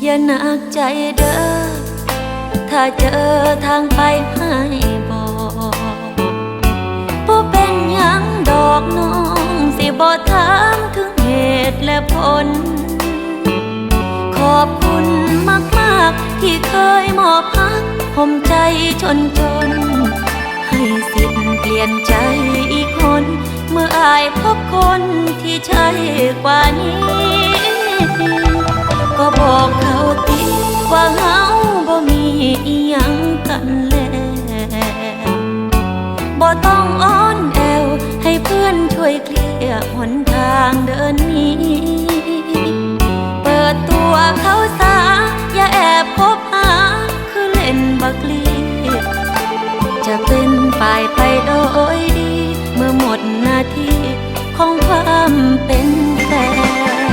อย่าหนักใจเด้อถ้าเจอทางไปให้บอกบ่เป็นหยังดอกน้องสิบ่ถามถึงเหตุและผลขอบคุณมากๆที่เคยมอบพักห่มใจจนให้สิทธิ์เปลี่ยนใจอีกคนเมื่ออายพบคนที่ใช่กว่านี้ก็บอกเขาติว่าเฮาบ่มีอีหยังกันแล้วบ่ต้องอ้อนแอวให้เพื่อนช่วยเคลียร์หนทางเดินนี้